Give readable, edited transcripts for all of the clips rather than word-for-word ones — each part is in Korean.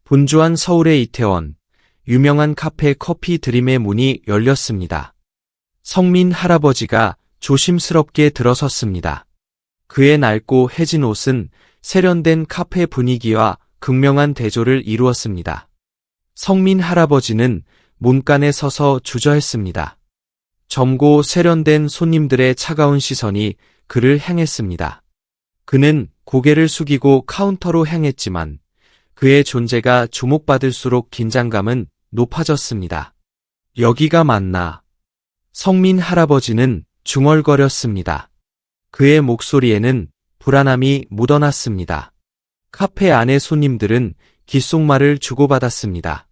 분주한 서울의 이태원, 유명한 카페 커피 드림의 문이 열렸습니다. 성민 할아버지가 조심스럽게 들어섰습니다. 그의 낡고 해진 옷은 세련된 카페 분위기와 극명한 대조를 이루었습니다. 성민 할아버지는 문간에 서서 주저했습니다. 젊고 세련된 손님들의 차가운 시선이 그를 향했습니다. 그는 고개를 숙이고 카운터로 향했지만 그의 존재가 주목받을수록 긴장감은 높아졌습니다. 여기가 맞나? 성민 할아버지는 중얼거렸습니다. 그의 목소리에는 불안함이 묻어났습니다. 카페 안의 손님들은 귓속말을 주고받았습니다.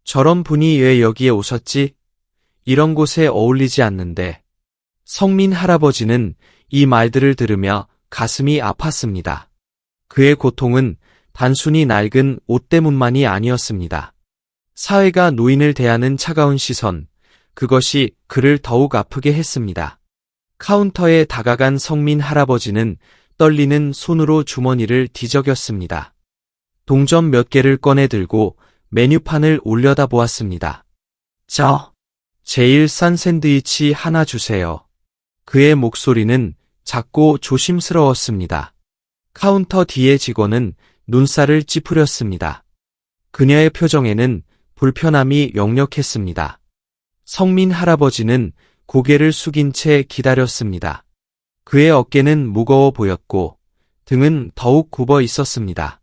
저런 분이 왜 여기에 오셨지? 이런 곳에 어울리지 않는데. 성민 할아버지는 이 말들을 들으며 가슴이 아팠습니다. 그의 고통은 단순히 낡은 옷 때문만이 아니었습니다. 사회가 노인을 대하는 차가운 시선, 그것이 그를 더욱 아프게 했습니다. 카운터에 다가간 성민 할아버지는 떨리는 손으로 주머니를 뒤적였습니다. 동전 몇 개를 꺼내 들고 메뉴판을 올려다보았습니다. 제일 싼 샌드위치 하나 주세요. 그의 목소리는 작고 조심스러웠습니다. 카운터 뒤의 직원은 눈살을 찌푸렸습니다. 그녀의 표정에는 불편함이 역력했습니다. 성민 할아버지는 고개를 숙인 채 기다렸습니다. 그의 어깨는 무거워 보였고 등은 더욱 굽어 있었습니다.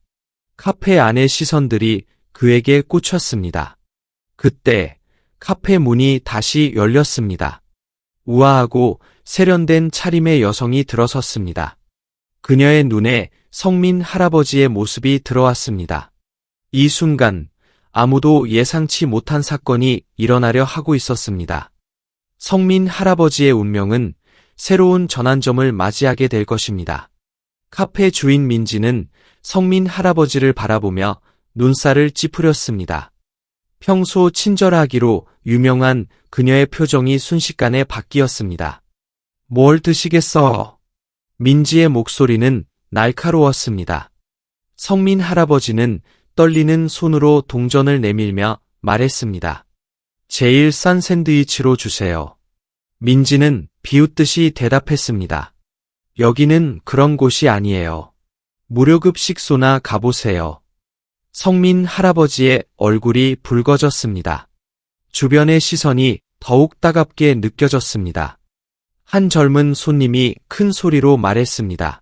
카페 안의 시선들이 그에게 꽂혔습니다. 그때 카페 문이 다시 열렸습니다. 우아하고 세련된 차림의 여성이 들어섰습니다. 그녀의 눈에 성민 할아버지의 모습이 들어왔습니다. 이 순간 아무도 예상치 못한 사건이 일어나려 하고 있었습니다. 성민 할아버지의 운명은 새로운 전환점을 맞이하게 될 것입니다. 카페 주인 민지는 성민 할아버지를 바라보며 눈살을 찌푸렸습니다. 평소 친절하기로 유명한 그녀의 표정이 순식간에 바뀌었습니다. 뭘 드시겠어? 민지의 목소리는 날카로웠습니다. 성민 할아버지는 떨리는 손으로 동전을 내밀며 말했습니다. 제일 싼 샌드위치로 주세요. 민지는 비웃듯이 대답했습니다. 여기는 그런 곳이 아니에요. 무료급 식소나 가보세요. 성민 할아버지의 얼굴이 붉어졌습니다. 주변의 시선이 더욱 따갑게 느껴졌습니다. 한 젊은 손님이 큰 소리로 말했습니다.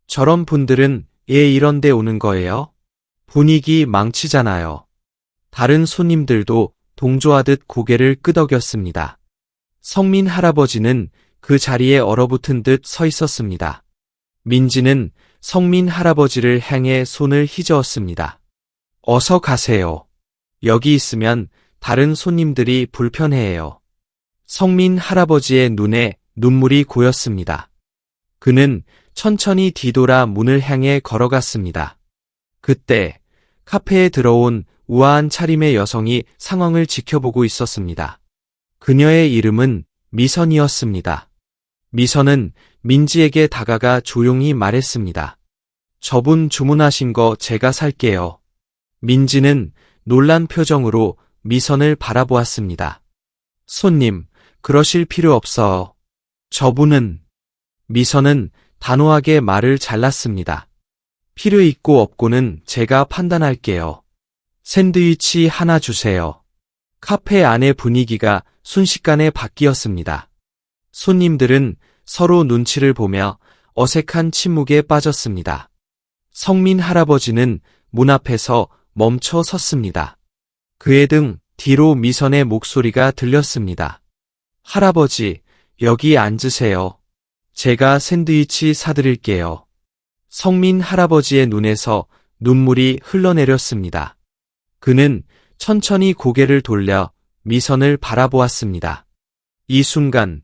저런 분들은 왜 이런 데 오는 거예요? 분위기 망치잖아요. 다른 손님들도 동조하듯 고개를 끄덕였습니다. 성민 할아버지는 그 자리에 얼어붙은 듯 서 있었습니다. 민지는 성민 할아버지를 향해 손을 휘저었습니다. 어서 가세요. 여기 있으면 다른 손님들이 불편해해요. 성민 할아버지의 눈에 눈물이 고였습니다. 그는 천천히 뒤돌아 문을 향해 걸어갔습니다. 그때 카페에 들어온 우아한 차림의 여성이 상황을 지켜보고 있었습니다. 그녀의 이름은 미선이었습니다. 미선은 민지에게 다가가 조용히 말했습니다. 저분 주문하신 거 제가 살게요. 민지는 놀란 표정으로 미선을 바라보았습니다. 손님, 그러실 필요 없어요. 저분은... 미선은 단호하게 말을 잘랐습니다. 필요 있고 없고는 제가 판단할게요. 샌드위치 하나 주세요. 카페 안의 분위기가 순식간에 바뀌었습니다. 손님들은 서로 눈치를 보며 어색한 침묵에 빠졌습니다. 성민 할아버지는 문 앞에서 멈춰 섰습니다. 그의 등 뒤로 미선의 목소리가 들렸습니다. 할아버지, 여기 앉으세요. 제가 샌드위치 사드릴게요. 성민 할아버지의 눈에서 눈물이 흘러내렸습니다. 그는 천천히 고개를 돌려 미선을 바라보았습니다. 이 순간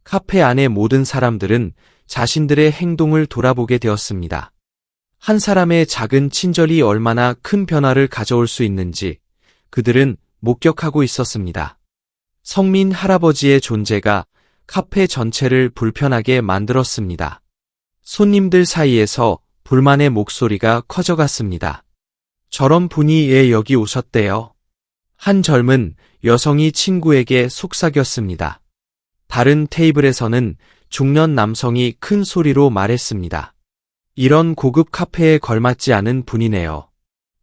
카페 안의 모든 사람들은 자신들의 행동을 돌아보게 되었습니다. 한 사람의 작은 친절이 얼마나 큰 변화를 가져올 수 있는지 그들은 목격하고 있었습니다. 성민 할아버지의 존재가 카페 전체를 불편하게 만들었습니다. 손님들 사이에서 불만의 목소리가 커져갔습니다. 저런 분이 왜 여기 오셨대요? 한 젊은 여성이 친구에게 속삭였습니다. 다른 테이블에서는 중년 남성이 큰 소리로 말했습니다. 이런 고급 카페에 걸맞지 않은 분이네요.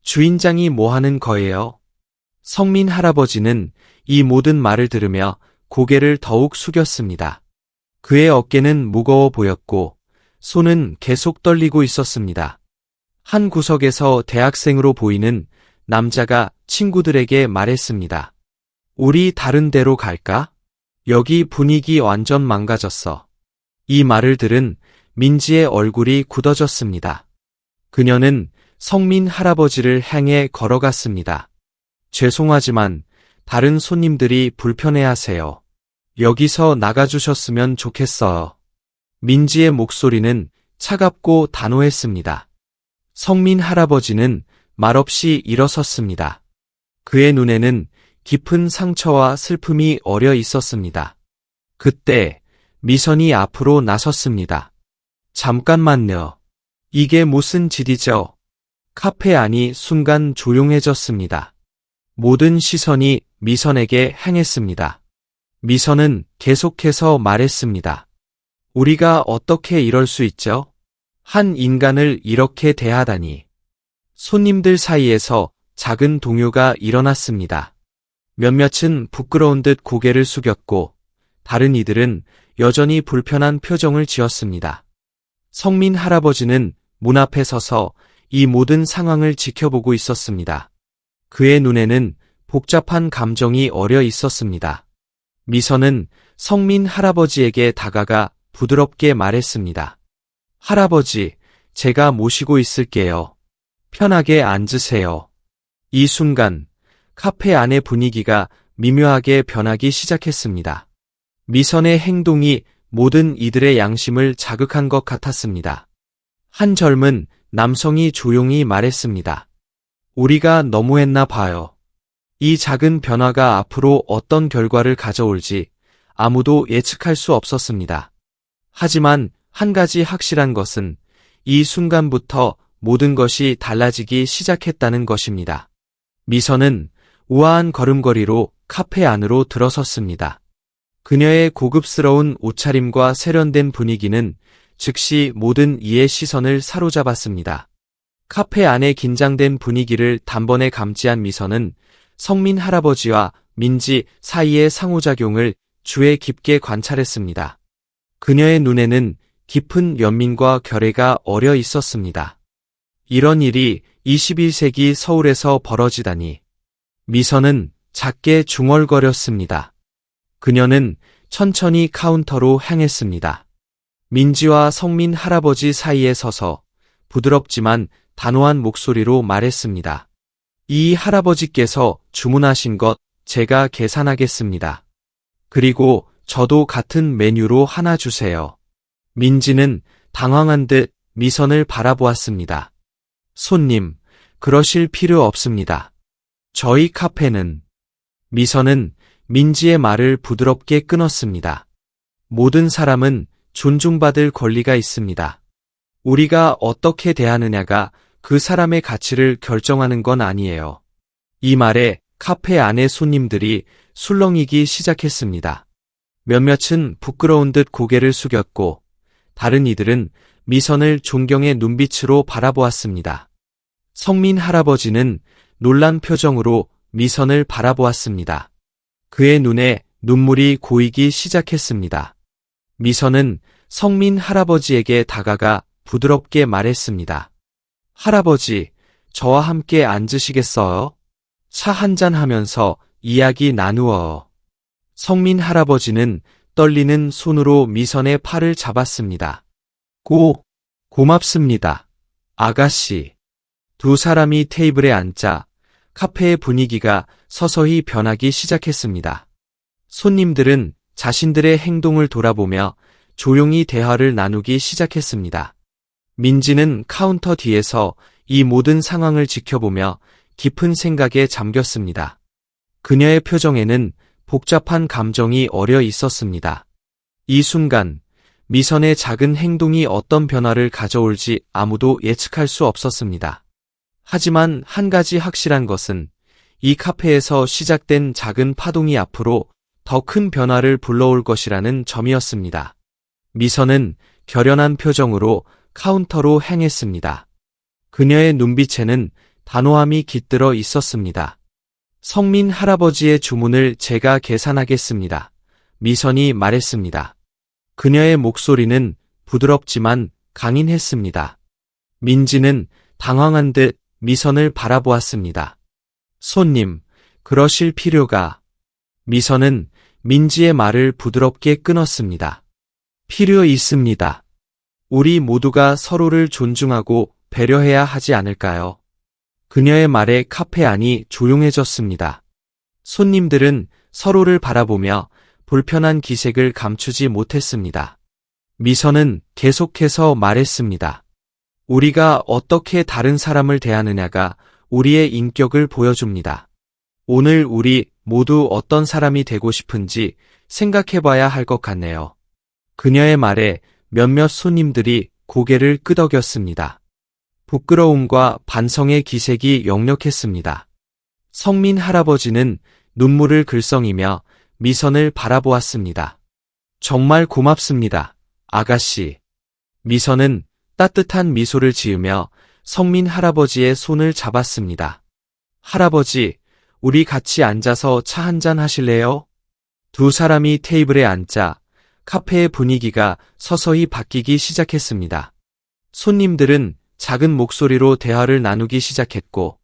주인장이 뭐 하는 거예요? 성민 할아버지는 이 모든 말을 들으며 고개를 더욱 숙였습니다. 그의 어깨는 무거워 보였고 손은 계속 떨리고 있었습니다. 한 구석에서 대학생으로 보이는 남자가 친구들에게 말했습니다. 우리 다른 데로 갈까? 여기 분위기 완전 망가졌어. 이 말을 들은 민지의 얼굴이 굳어졌습니다. 그녀는 성민 할아버지를 향해 걸어갔습니다. 죄송하지만 다른 손님들이 불편해하세요. 여기서 나가주셨으면 좋겠어요. 민지의 목소리는 차갑고 단호했습니다. 성민 할아버지는 말없이 일어섰습니다. 그의 눈에는 깊은 상처와 슬픔이 어려 있었습니다. 그때 미선이 앞으로 나섰습니다. 잠깐만요. 이게 무슨 짓이죠? 카페 안이 순간 조용해졌습니다. 모든 시선이 미선에게 향했습니다. 미선은 계속해서 말했습니다. 우리가 어떻게 이럴 수 있죠? 한 인간을 이렇게 대하다니. 손님들 사이에서 작은 동요가 일어났습니다. 몇몇은 부끄러운 듯 고개를 숙였고 다른 이들은 여전히 불편한 표정을 지었습니다. 성민 할아버지는 문 앞에 서서 이 모든 상황을 지켜보고 있었습니다. 그의 눈에는 복잡한 감정이 어려 있었습니다. 미선은 성민 할아버지에게 다가가 부드럽게 말했습니다. 할아버지, 제가 모시고 있을게요. 편하게 앉으세요. 이 순간 카페 안의 분위기가 미묘하게 변하기 시작했습니다. 미선의 행동이 모든 이들의 양심을 자극한 것 같았습니다. 한 젊은 남성이 조용히 말했습니다. 우리가 너무했나 봐요. 이 작은 변화가 앞으로 어떤 결과를 가져올지 아무도 예측할 수 없었습니다. 하지만 한 가지 확실한 것은 이 순간부터 모든 것이 달라지기 시작했다는 것입니다. 미선은 우아한 걸음걸이로 카페 안으로 들어섰습니다. 그녀의 고급스러운 옷차림과 세련된 분위기는 즉시 모든 이의 시선을 사로잡았습니다. 카페 안의 긴장된 분위기를 단번에 감지한 미선은 성민 할아버지와 민지 사이의 상호작용을 주의 깊게 관찰했습니다. 그녀의 눈에는 깊은 연민과 결의가 어려 있었습니다. 이런 일이 21세기 서울에서 벌어지다니. 미선은 작게 중얼거렸습니다. 그녀는 천천히 카운터로 향했습니다. 민지와 성민 할아버지 사이에 서서 부드럽지만 단호한 목소리로 말했습니다. 이 할아버지께서 주문하신 것 제가 계산하겠습니다. 그리고 저도 같은 메뉴로 하나 주세요. 민지는 당황한 듯 미선을 바라보았습니다. 손님, 그러실 필요 없습니다. 저희 카페는. 미선은 민지의 말을 부드럽게 끊었습니다. 모든 사람은 존중받을 권리가 있습니다. 우리가 어떻게 대하느냐가 그 사람의 가치를 결정하는 건 아니에요. 이 말에 카페 안의 손님들이 술렁이기 시작했습니다. 몇몇은 부끄러운 듯 고개를 숙였고 다른 이들은 미선을 존경의 눈빛으로 바라보았습니다. 성민 할아버지는 놀란 표정으로 미선을 바라보았습니다. 그의 눈에 눈물이 고이기 시작했습니다. 미선은 성민 할아버지에게 다가가 부드럽게 말했습니다. 할아버지, 저와 함께 앉으시겠어요? 차 한잔 하면서 이야기 나누어요. 성민 할아버지는 떨리는 손으로 미선의 팔을 잡았습니다. 고맙습니다. 아가씨. 두 사람이 테이블에 앉자 카페의 분위기가 서서히 변하기 시작했습니다. 손님들은 자신들의 행동을 돌아보며 조용히 대화를 나누기 시작했습니다. 민지는 카운터 뒤에서 이 모든 상황을 지켜보며 깊은 생각에 잠겼습니다. 그녀의 표정에는 복잡한 감정이 어려 있었습니다. 이 순간 미선의 작은 행동이 어떤 변화를 가져올지 아무도 예측할 수 없었습니다. 하지만 한 가지 확실한 것은 이 카페에서 시작된 작은 파동이 앞으로 더 큰 변화를 불러올 것이라는 점이었습니다. 미선은 결연한 표정으로 카운터로 행했습니다. 그녀의 눈빛에는 단호함이 깃들어 있었습니다. 성민 할아버지의 주문을 제가 계산하겠습니다. 미선이 말했습니다. 그녀의 목소리는 부드럽지만 강인했습니다. 민지는 당황한 듯 미선을 바라보았습니다. 손님, 그러실 필요가. 미선은 민지의 말을 부드럽게 끊었습니다. 필요 있습니다. 우리 모두가 서로를 존중하고 배려해야 하지 않을까요? 그녀의 말에 카페 안이 조용해졌습니다. 손님들은 서로를 바라보며 불편한 기색을 감추지 못했습니다. 미선은 계속해서 말했습니다. 우리가 어떻게 다른 사람을 대하느냐가 우리의 인격을 보여줍니다. 오늘 우리 모두 어떤 사람이 되고 싶은지 생각해봐야 할 것 같네요. 그녀의 말에 몇몇 손님들이 고개를 끄덕였습니다. 부끄러움과 반성의 기색이 역력했습니다. 성민 할아버지는 눈물을 글썽이며 미선을 바라보았습니다. 정말 고맙습니다, 아가씨. 미선은 따뜻한 미소를 지으며 성민 할아버지의 손을 잡았습니다. 할아버지, 우리 같이 앉아서 차 한잔 하실래요? 두 사람이 테이블에 앉자 카페의 분위기가 서서히 바뀌기 시작했습니다. 손님들은 작은 목소리로 대화를 나누기 시작했고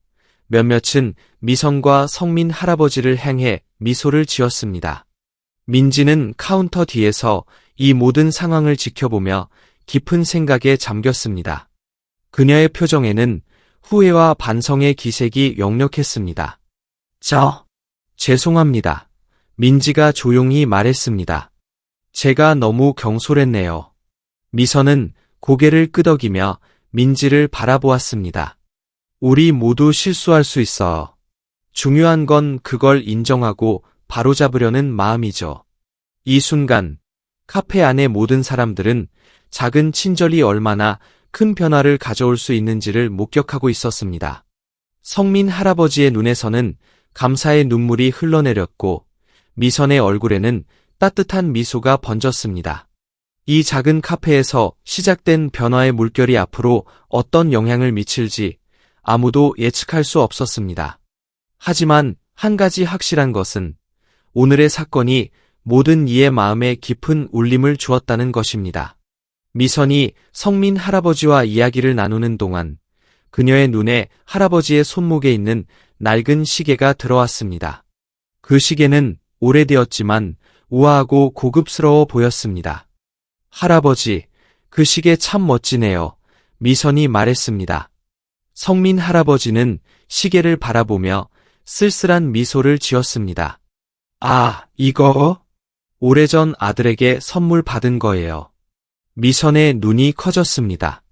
몇몇은 미선과 성민 할아버지를 향해 미소를 지었습니다. 민지는 카운터 뒤에서 이 모든 상황을 지켜보며 깊은 생각에 잠겼습니다. 그녀의 표정에는 후회와 반성의 기색이 역력했습니다. 죄송합니다. 민지가 조용히 말했습니다. 제가 너무 경솔했네요. 미선은 고개를 끄덕이며 민지를 바라보았습니다. 우리 모두 실수할 수 있어요. 중요한 건 그걸 인정하고 바로잡으려는 마음이죠. 이 순간 카페 안의 모든 사람들은 작은 친절이 얼마나 큰 변화를 가져올 수 있는지를 목격하고 있었습니다. 성민 할아버지의 눈에서는 감사의 눈물이 흘러내렸고 미선의 얼굴에는 따뜻한 미소가 번졌습니다. 이 작은 카페에서 시작된 변화의 물결이 앞으로 어떤 영향을 미칠지 아무도 예측할 수 없었습니다. 하지만 한 가지 확실한 것은 오늘의 사건이 모든 이의 마음에 깊은 울림을 주었다는 것입니다. 미선이 성민 할아버지와 이야기를 나누는 동안 그녀의 눈에 할아버지의 손목에 있는 낡은 시계가 들어왔습니다. 그 시계는 오래되었지만 우아하고 고급스러워 보였습니다. 할아버지, 그 시계 참 멋지네요. 미선이 말했습니다. 성민 할아버지는 시계를 바라보며 쓸쓸한 미소를 지었습니다. 아, 이거? 오래전 아들에게 선물 받은 거예요. 미선의 눈이 커졌습니다.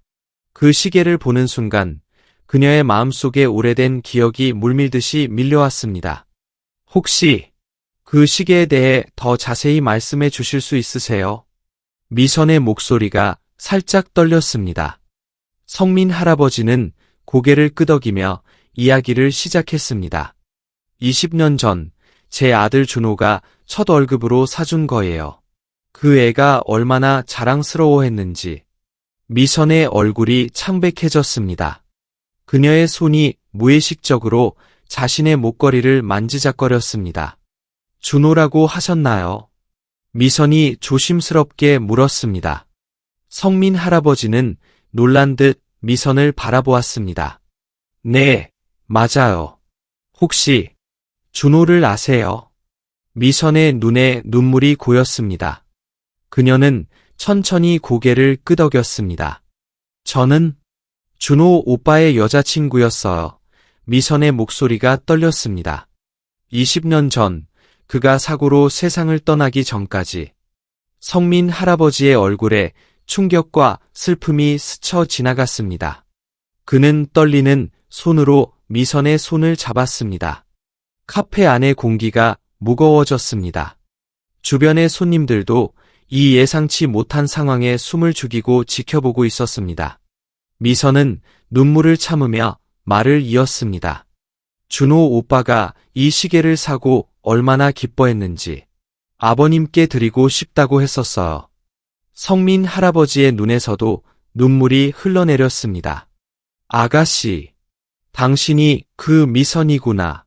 그 시계를 보는 순간 그녀의 마음속에 오래된 기억이 물밀듯이 밀려왔습니다. 혹시 그 시계에 대해 더 자세히 말씀해 주실 수 있으세요? 미선의 목소리가 살짝 떨렸습니다. 성민 할아버지는 고개를 끄덕이며 이야기를 시작했습니다. 20년 전 제 아들 준호가 첫 월급으로 사준 거예요. 그 애가 얼마나 자랑스러워했는지. 미선의 얼굴이 창백해졌습니다. 그녀의 손이 무의식적으로 자신의 목걸이를 만지작거렸습니다. 준호라고 하셨나요? 미선이 조심스럽게 물었습니다. 성민 할아버지는 놀란 듯 미선을 바라보았습니다. 네, 맞아요. 혹시 준호를 아세요? 미선의 눈에 눈물이 고였습니다. 그녀는 천천히 고개를 끄덕였습니다. 저는 준호 오빠의 여자친구였어요. 미선의 목소리가 떨렸습니다. 20년 전 그가 사고로 세상을 떠나기 전까지. 성민 할아버지의 얼굴에 충격과 슬픔이 스쳐 지나갔습니다. 그는 떨리는 손으로 미선의 손을 잡았습니다. 카페 안의 공기가 무거워졌습니다. 주변의 손님들도 이 예상치 못한 상황에 숨을 죽이고 지켜보고 있었습니다. 미선은 눈물을 참으며 말을 이었습니다. 준호 오빠가 이 시계를 사고 얼마나 기뻐했는지 아버님께 드리고 싶다고 했었어요. 성민 할아버지의 눈에서도 눈물이 흘러내렸습니다. 아가씨, 당신이 그 미선이구나.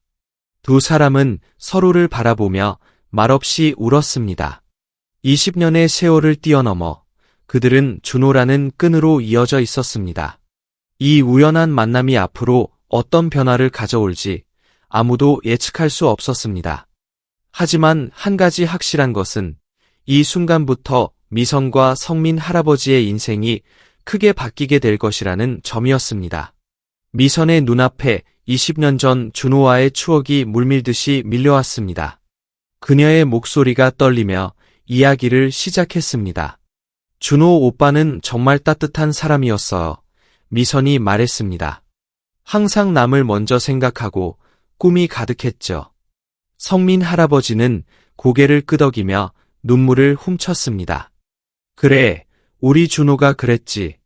두 사람은 서로를 바라보며 말없이 울었습니다. 20년의 세월을 뛰어넘어 그들은 준호라는 끈으로 이어져 있었습니다. 이 우연한 만남이 앞으로 어떤 변화를 가져올지 아무도 예측할 수 없었습니다. 하지만 한 가지 확실한 것은 이 순간부터 미선과 성민 할아버지의 인생이 크게 바뀌게 될 것이라는 점이었습니다. 미선의 눈앞에 20년 전 준호와의 추억이 물밀듯이 밀려왔습니다. 그녀의 목소리가 떨리며 이야기를 시작했습니다. 준호 오빠는 정말 따뜻한 사람이었어요. 미선이 말했습니다. 항상 남을 먼저 생각하고 꿈이 가득했죠. 성민 할아버지는 고개를 끄덕이며 눈물을 훔쳤습니다. 그래, 우리 준호가 그랬지.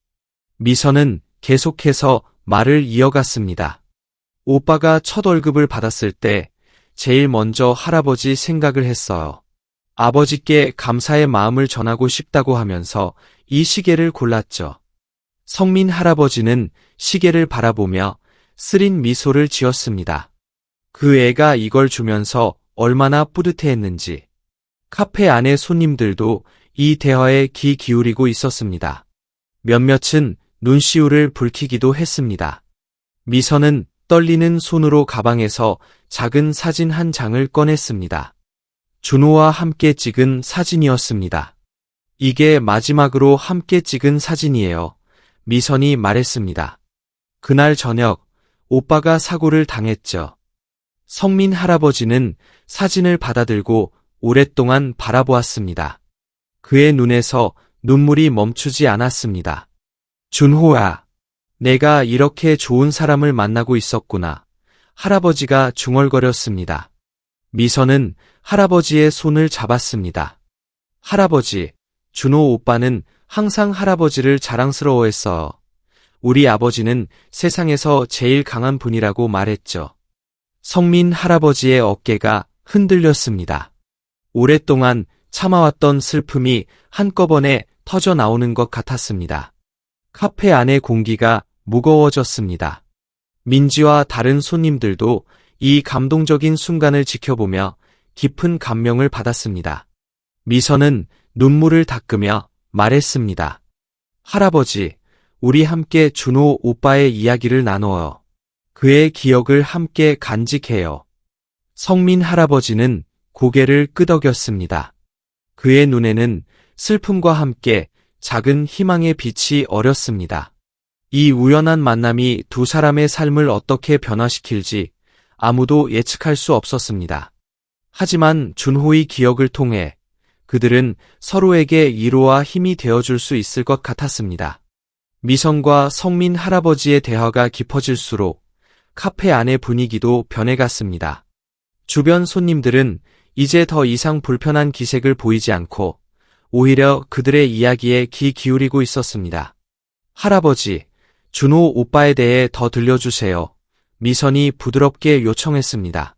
미선은 계속해서 말을 이어갔습니다. 오빠가 첫 월급을 받았을 때 제일 먼저 할아버지 생각을 했어요. 아버지께 감사의 마음을 전하고 싶다고 하면서 이 시계를 골랐죠. 성민 할아버지는 시계를 바라보며 쓰린 미소를 지었습니다. 그 애가 이걸 주면서 얼마나 뿌듯해했는지. 카페 안의 손님들도 이 대화에 귀 기울이고 있었습니다. 몇몇은 눈시울을 붉히기도 했습니다. 미선은 떨리는 손으로 가방에서 작은 사진 한 장을 꺼냈습니다. 준호와 함께 찍은 사진이었습니다. 이게 마지막으로 함께 찍은 사진이에요. 미선이 말했습니다. 그날 저녁 오빠가 사고를 당했죠. 성민 할아버지는 사진을 받아들고 오랫동안 바라보았습니다. 그의 눈에서 눈물이 멈추지 않았습니다. 준호야, 내가 이렇게 좋은 사람을 만나고 있었구나. 할아버지가 중얼거렸습니다. 미선은 할아버지의 손을 잡았습니다. 할아버지, 준호 오빠는 항상 할아버지를 자랑스러워했어요. 우리 아버지는 세상에서 제일 강한 분이라고 말했죠. 성민 할아버지의 어깨가 흔들렸습니다. 오랫동안 참아왔던 슬픔이 한꺼번에 터져 나오는 것 같았습니다. 카페 안의 공기가 무거워졌습니다. 민지와 다른 손님들도 이 감동적인 순간을 지켜보며 깊은 감명을 받았습니다. 미선은 눈물을 닦으며 말했습니다. 할아버지, 우리 함께 준호 오빠의 이야기를 나누어요. 그의 기억을 함께 간직해요. 성민 할아버지는 고개를 끄덕였습니다. 그의 눈에는 슬픔과 함께 작은 희망의 빛이 어렸습니다. 이 우연한 만남이 두 사람의 삶을 어떻게 변화시킬지 아무도 예측할 수 없었습니다. 하지만 준호의 기억을 통해 그들은 서로에게 위로와 힘이 되어줄 수 있을 것 같았습니다. 미선과 성민 할아버지의 대화가 깊어질수록 카페 안의 분위기도 변해갔습니다. 주변 손님들은 이제 더 이상 불편한 기색을 보이지 않고 오히려 그들의 이야기에 귀 기울이고 있었습니다. 할아버지, 준호 오빠에 대해 더 들려주세요. 미선이 부드럽게 요청했습니다.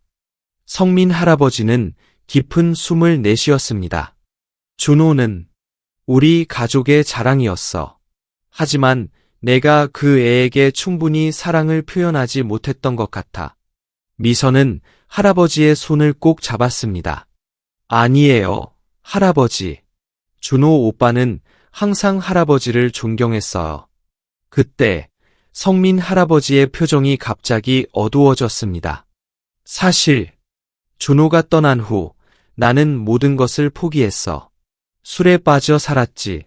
성민 할아버지는 깊은 숨을 내쉬었습니다. 준호는 우리 가족의 자랑이었어. 하지만 내가 그 애에게 충분히 사랑을 표현하지 못했던 것 같아. 미선은 할아버지의 손을 꼭 잡았습니다. 아니에요, 할아버지. 준호 오빠는 항상 할아버지를 존경했어요. 그때 성민 할아버지의 표정이 갑자기 어두워졌습니다. 사실 준호가 떠난 후 나는 모든 것을 포기했어. 술에 빠져 살았지.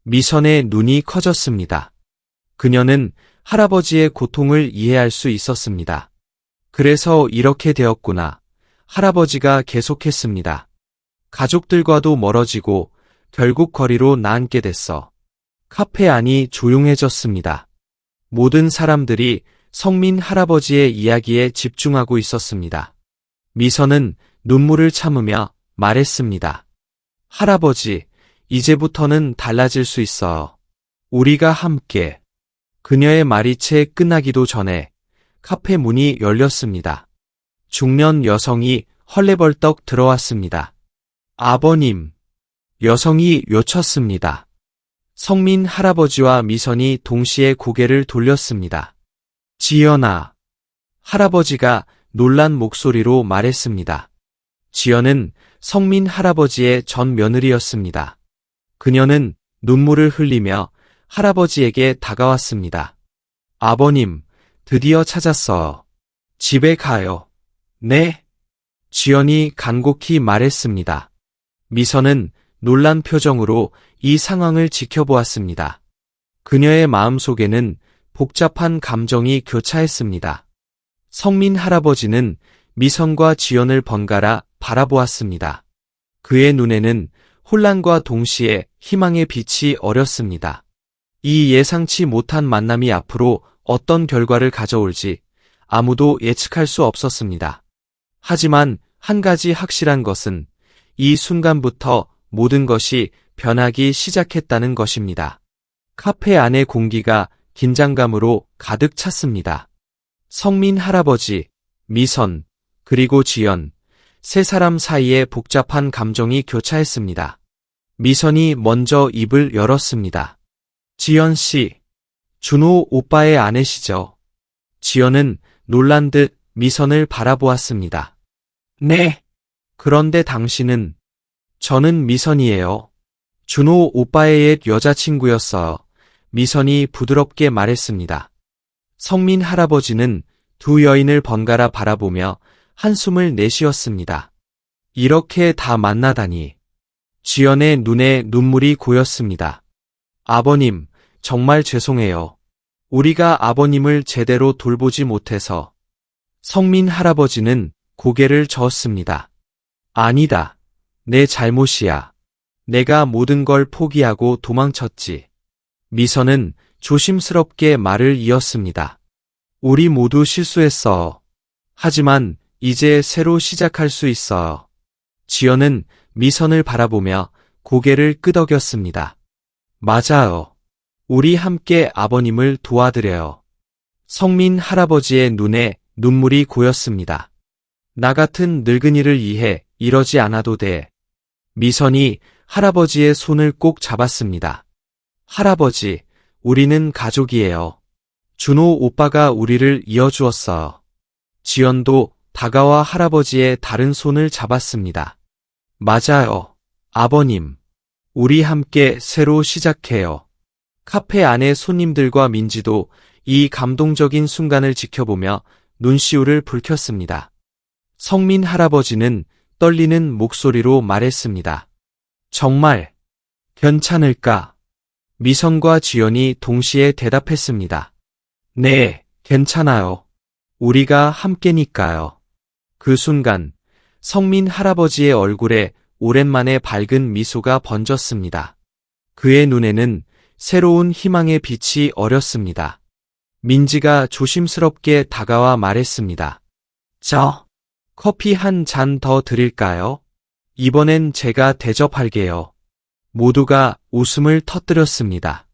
미선의 눈이 커졌습니다. 그녀는 할아버지의 고통을 이해할 수 있었습니다. 그래서 이렇게 되었구나. 할아버지가 계속했습니다. 가족들과도 멀어지고 결국 거리로 나앉게 됐어. 카페 안이 조용해졌습니다. 모든 사람들이 성민 할아버지의 이야기에 집중하고 있었습니다. 미선은 눈물을 참으며 말했습니다. 할아버지, 이제부터는 달라질 수 있어요. 우리가 함께. 그녀의 말이 채 끝나기도 전에 카페 문이 열렸습니다. 중년 여성이 헐레벌떡 들어왔습니다. 아버님. 여성이 요쳤습니다. 성민 할아버지와 미선이 동시에 고개를 돌렸습니다. 지연아. 할아버지가 놀란 목소리로 말했습니다. 지연은 성민 할아버지의 전 며느리였습니다. 그녀는 눈물을 흘리며 할아버지에게 다가왔습니다. 아버님, 드디어 찾았어요. 집에 가요. 네. 지연이 간곡히 말했습니다. 미선은 놀란 표정으로 이 상황을 지켜보았습니다. 그녀의 마음속에는 복잡한 감정이 교차했습니다. 성민 할아버지는 미선과 지연을 번갈아 바라보았습니다. 그의 눈에는 혼란과 동시에 희망의 빛이 어렸습니다. 이 예상치 못한 만남이 앞으로 어떤 결과를 가져올지 아무도 예측할 수 없었습니다. 하지만 한 가지 확실한 것은 이 순간부터 모든 것이 변하기 시작했다는 것입니다. 카페 안의 공기가 긴장감으로 가득 찼습니다. 성민 할아버지, 미선, 그리고 지연, 세 사람 사이에 복잡한 감정이 교차했습니다. 미선이 먼저 입을 열었습니다. 지연 씨, 준호 오빠의 아내시죠? 지연은 놀란 듯 미선을 바라보았습니다. 네. 그런데 당신은? 저는 미선이에요. 준호 오빠의 옛 여자친구였어요. 미선이 부드럽게 말했습니다. 성민 할아버지는 두 여인을 번갈아 바라보며 한숨을 내쉬었습니다. 이렇게 다 만나다니. 지연의 눈에 눈물이 고였습니다. 아버님, 정말 죄송해요. 우리가 아버님을 제대로 돌보지 못해서. 성민 할아버지는 고개를 저었습니다. 아니다. 내 잘못이야. 내가 모든 걸 포기하고 도망쳤지. 미선은 조심스럽게 말을 이었습니다. 우리 모두 실수했어. 하지만 이제 새로 시작할 수 있어요. 지연은 미선을 바라보며 고개를 끄덕였습니다. 맞아요. 우리 함께 아버님을 도와드려요. 성민 할아버지의 눈에 눈물이 고였습니다. 나 같은 늙은이를 위해 이러지 않아도 돼. 미선이 할아버지의 손을 꼭 잡았습니다. 할아버지, 우리는 가족이에요. 준호 오빠가 우리를 이어주었어요. 지연도 다가와 할아버지의 다른 손을 잡았습니다. 맞아요. 아버님. 우리 함께 새로 시작해요. 카페 안의 손님들과 민지도 이 감동적인 순간을 지켜보며 눈시울을 붉혔습니다. 성민 할아버지는 떨리는 목소리로 말했습니다. 정말 괜찮을까? 미선과 지연이 동시에 대답했습니다. 네, 괜찮아요. 우리가 함께니까요. 그 순간 성민 할아버지의 얼굴에 오랜만에 밝은 미소가 번졌습니다. 그의 눈에는 새로운 희망의 빛이 어렸습니다. 민지가 조심스럽게 다가와 말했습니다. 커피 한 잔 더 드릴까요? 이번엔 제가 대접할게요. 모두가 웃음을 터뜨렸습니다.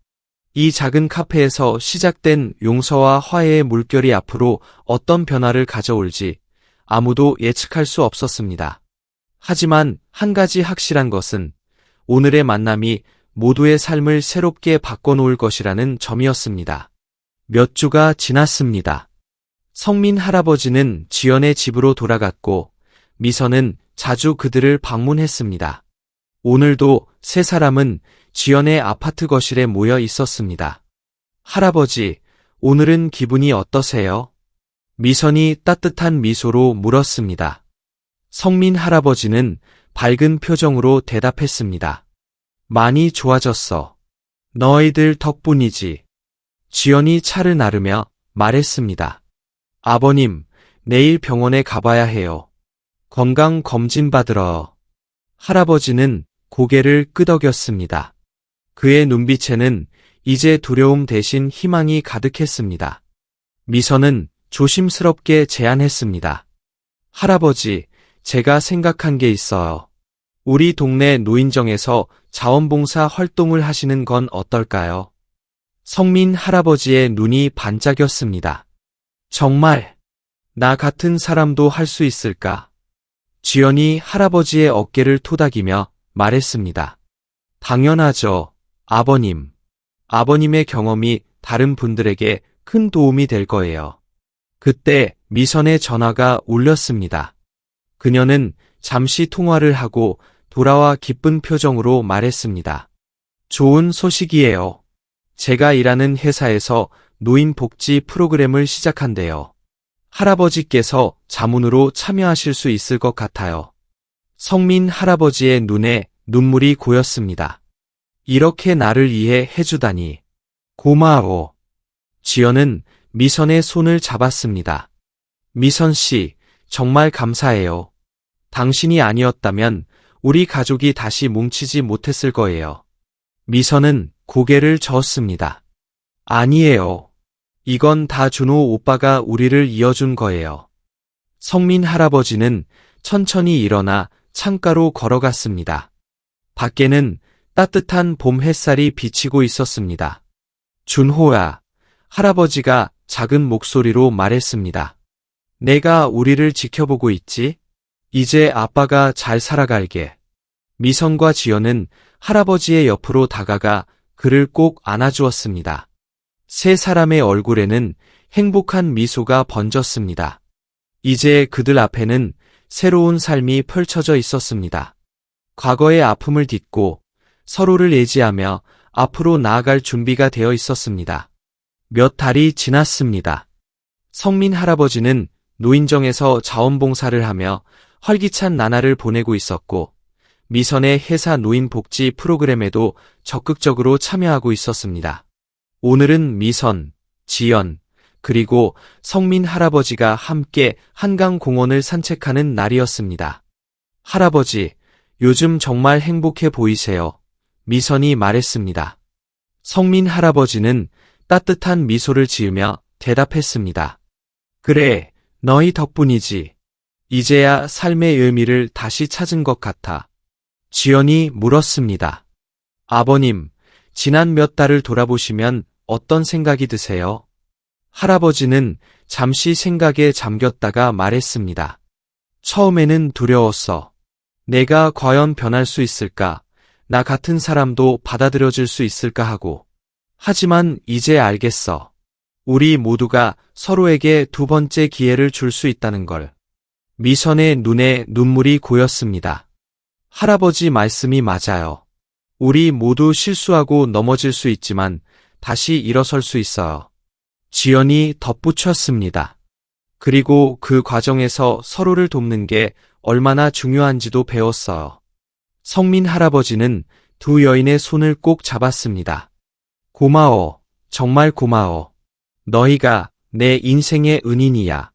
이 작은 카페에서 시작된 용서와 화해의 물결이 앞으로 어떤 변화를 가져올지 아무도 예측할 수 없었습니다. 하지만 한 가지 확실한 것은 오늘의 만남이 모두의 삶을 새롭게 바꿔놓을 것이라는 점이었습니다. 몇 주가 지났습니다. 성민 할아버지는 지연의 집으로 돌아갔고 미선은 자주 그들을 방문했습니다. 오늘도 세 사람은 지연의 아파트 거실에 모여 있었습니다. 할아버지, 오늘은 기분이 어떠세요? 미선이 따뜻한 미소로 물었습니다. 성민 할아버지는 밝은 표정으로 대답했습니다. 많이 좋아졌어. 너희들 덕분이지. 지연이 차를 나르며 말했습니다. 아버님, 내일 병원에 가봐야 해요. 건강 검진 받으러. 할아버지는 고개를 끄덕였습니다. 그의 눈빛에는 이제 두려움 대신 희망이 가득했습니다. 미선은 조심스럽게 제안했습니다. 할아버지, 제가 생각한 게 있어요. 우리 동네 노인정에서 자원봉사 활동을 하시는 건 어떨까요? 성민 할아버지의 눈이 반짝였습니다. 정말 나 같은 사람도 할 수 있을까? 지연이 할아버지의 어깨를 토닥이며 말했습니다. 당연하죠, 아버님. 아버님의 경험이 다른 분들에게 큰 도움이 될 거예요. 그때 미선의 전화가 울렸습니다. 그녀는 잠시 통화를 하고 돌아와 기쁜 표정으로 말했습니다. 좋은 소식이에요. 제가 일하는 회사에서 노인복지 프로그램을 시작한대요. 할아버지께서 자문으로 참여하실 수 있을 것 같아요. 성민 할아버지의 눈에 눈물이 고였습니다. 이렇게 나를 이해해 주다니. 고마워. 지연은 미선의 손을 잡았습니다. 미선 씨, 정말 감사해요. 당신이 아니었다면 우리 가족이 다시 뭉치지 못했을 거예요. 미선은 고개를 저었습니다. 아니에요. 이건 다 준호 오빠가 우리를 이어준 거예요. 성민 할아버지는 천천히 일어나 창가로 걸어갔습니다. 밖에는 따뜻한 봄 햇살이 비치고 있었습니다. 준호야, 할아버지가 작은 목소리로 말했습니다. 내가 우리를 지켜보고 있지? 이제 아빠가 잘 살아갈게. 미선과 지연은 할아버지의 옆으로 다가가 그를 꼭 안아주었습니다. 세 사람의 얼굴에는 행복한 미소가 번졌습니다. 이제 그들 앞에는 새로운 삶이 펼쳐져 있었습니다. 과거의 아픔을 딛고 서로를 애지하며 앞으로 나아갈 준비가 되어 있었습니다. 몇 달이 지났습니다. 성민 할아버지는 노인정에서 자원봉사를 하며 활기찬 나날을 보내고 있었고, 미선의 회사 노인복지 프로그램에도 적극적으로 참여하고 있었습니다. 오늘은 미선, 지연, 그리고 성민 할아버지가 함께 한강공원을 산책하는 날이었습니다. 할아버지, 요즘 정말 행복해 보이세요. 미선이 말했습니다. 성민 할아버지는 따뜻한 미소를 지으며 대답했습니다. 그래, 너희 덕분이지. 이제야 삶의 의미를 다시 찾은 것 같아. 지연이 물었습니다. 아버님, 지난 몇 달을 돌아보시면 어떤 생각이 드세요? 할아버지는 잠시 생각에 잠겼다가 말했습니다. 처음에는 두려웠어. 내가 과연 변할 수 있을까? 나 같은 사람도 받아들여질 수 있을까 하고. 하지만 이제 알겠어. 우리 모두가 서로에게 두 번째 기회를 줄 수 있다는 걸. 미선의 눈에 눈물이 고였습니다. 할아버지 말씀이 맞아요. 우리 모두 실수하고 넘어질 수 있지만 다시 일어설 수 있어요. 지연이 덧붙였습니다. 그리고 그 과정에서 서로를 돕는 게 얼마나 중요한지도 배웠어요. 성민 할아버지는 두 여인의 손을 꼭 잡았습니다. 고마워. 정말 고마워. 너희가 내 인생의 은인이야.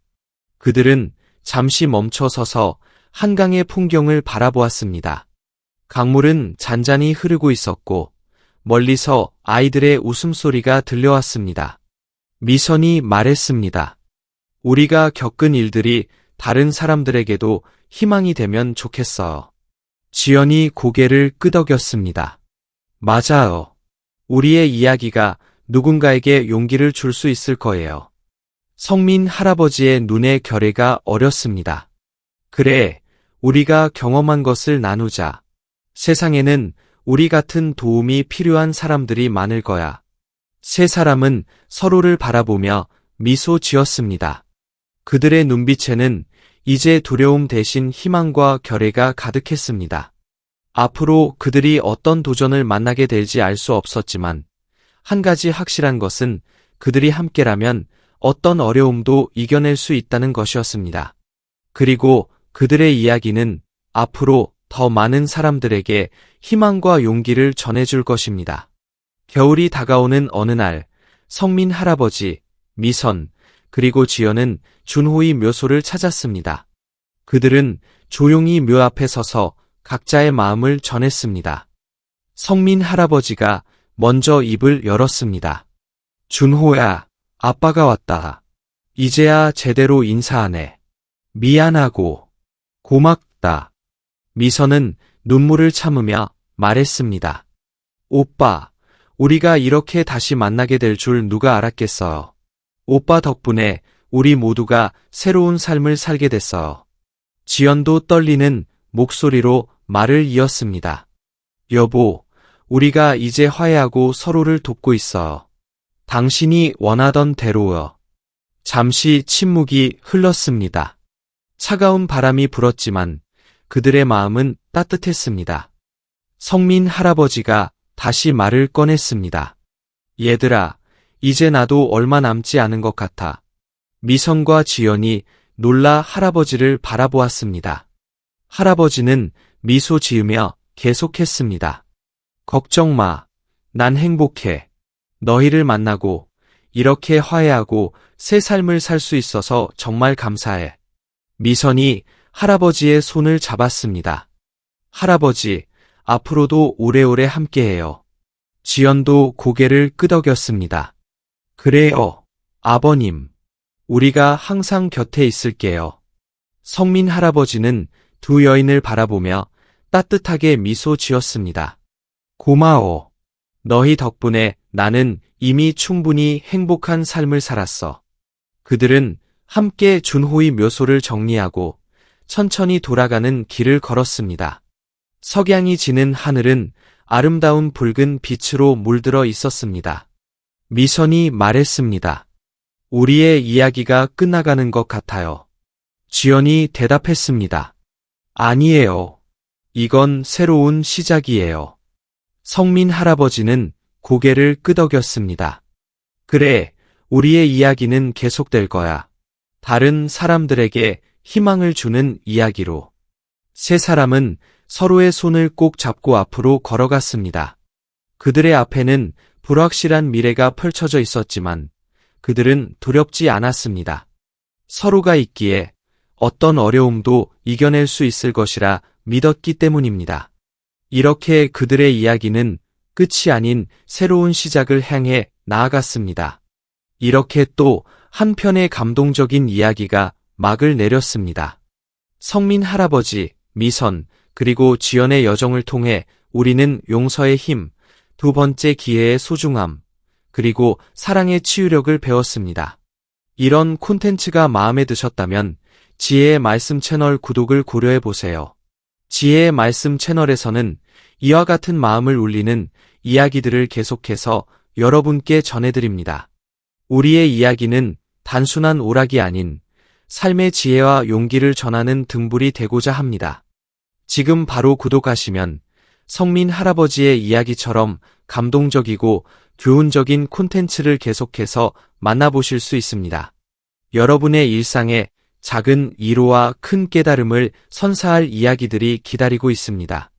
그들은 잠시 멈춰서서 한강의 풍경을 바라보았습니다. 강물은 잔잔히 흐르고 있었고 멀리서 아이들의 웃음소리가 들려왔습니다. 미선이 말했습니다. 우리가 겪은 일들이 다른 사람들에게도 희망이 되면 좋겠어요. 지연이 고개를 끄덕였습니다. 맞아요. 우리의 이야기가 누군가에게 용기를 줄 수 있을 거예요. 성민 할아버지의 눈의 결의가 어렸습니다. 그래, 우리가 경험한 것을 나누자. 세상에는 우리 같은 도움이 필요한 사람들이 많을 거야. 세 사람은 서로를 바라보며 미소 지었습니다. 그들의 눈빛에는 이제 두려움 대신 희망과 결의가 가득했습니다. 앞으로 그들이 어떤 도전을 만나게 될지 알 수 없었지만 한 가지 확실한 것은 그들이 함께라면 어떤 어려움도 이겨낼 수 있다는 것이었습니다. 그리고 그들의 이야기는 앞으로 더 많은 사람들에게 희망과 용기를 전해줄 것입니다. 겨울이 다가오는 어느 날, 성민 할아버지, 미선, 그리고 지연은 준호의 묘소를 찾았습니다. 그들은 조용히 묘 앞에 서서 각자의 마음을 전했습니다. 성민 할아버지가 먼저 입을 열었습니다. 준호야, 아빠가 왔다. 이제야 제대로 인사하네. 미안하고 고맙다. 미선은 눈물을 참으며 말했습니다. 오빠, 우리가 이렇게 다시 만나게 될 줄 누가 알았겠어요. 오빠 덕분에 우리 모두가 새로운 삶을 살게 됐어요. 지연도 떨리는 목소리로 말을 이었습니다. 여보, 우리가 이제 화해하고 서로를 돕고 있어요. 당신이 원하던 대로요. 잠시 침묵이 흘렀습니다. 차가운 바람이 불었지만 그들의 마음은 따뜻했습니다. 성민 할아버지가 다시 말을 꺼냈습니다. 얘들아, 이제 나도 얼마 남지 않은 것 같아. 미선과 지연이 놀라 할아버지를 바라보았습니다. 할아버지는 미소 지으며 계속했습니다. 걱정 마. 난 행복해. 너희를 만나고 이렇게 화해하고 새 삶을 살 수 있어서 정말 감사해. 미선이 할아버지의 손을 잡았습니다. 할아버지, 앞으로도 오래오래 함께해요. 지연도 고개를 끄덕였습니다. 그래요, 아버님. 우리가 항상 곁에 있을게요. 성민 할아버지는 두 여인을 바라보며 따뜻하게 미소 지었습니다. 고마워. 너희 덕분에 나는 이미 충분히 행복한 삶을 살았어. 그들은 함께 준호의 묘소를 정리하고 천천히 돌아가는 길을 걸었습니다. 석양이 지는 하늘은 아름다운 붉은 빛으로 물들어 있었습니다. 미선이 말했습니다. 우리의 이야기가 끝나가는 것 같아요. 지연이 대답했습니다. 아니에요. 이건 새로운 시작이에요. 성민 할아버지는 고개를 끄덕였습니다. 그래, 우리의 이야기는 계속될 거야. 다른 사람들에게 희망을 주는 이야기로. 세 사람은 서로의 손을 꼭 잡고 앞으로 걸어갔습니다. 그들의 앞에는 불확실한 미래가 펼쳐져 있었지만 그들은 두렵지 않았습니다. 서로가 있기에 어떤 어려움도 이겨낼 수 있을 것이라 믿었기 때문입니다. 이렇게 그들의 이야기는 끝이 아닌 새로운 시작을 향해 나아갔습니다. 이렇게 또 한편의 감동적인 이야기가 막을 내렸습니다. 성민 할아버지, 미선, 그리고 지연의 여정을 통해 우리는 용서의 힘, 두 번째 기회의 소중함, 그리고 사랑의 치유력을 배웠습니다. 이런 콘텐츠가 마음에 드셨다면 지혜의 말씀 채널 구독을 고려해보세요. 지혜의 말씀 채널에서는 이와 같은 마음을 울리는 이야기들을 계속해서 여러분께 전해드립니다. 우리의 이야기는 단순한 오락이 아닌 삶의 지혜와 용기를 전하는 등불이 되고자 합니다. 지금 바로 구독하시면 성민 할아버지의 이야기처럼 감동적이고 교훈적인 콘텐츠를 계속해서 만나보실 수 있습니다. 여러분의 일상에 작은 위로와 큰 깨달음을 선사할 이야기들이 기다리고 있습니다.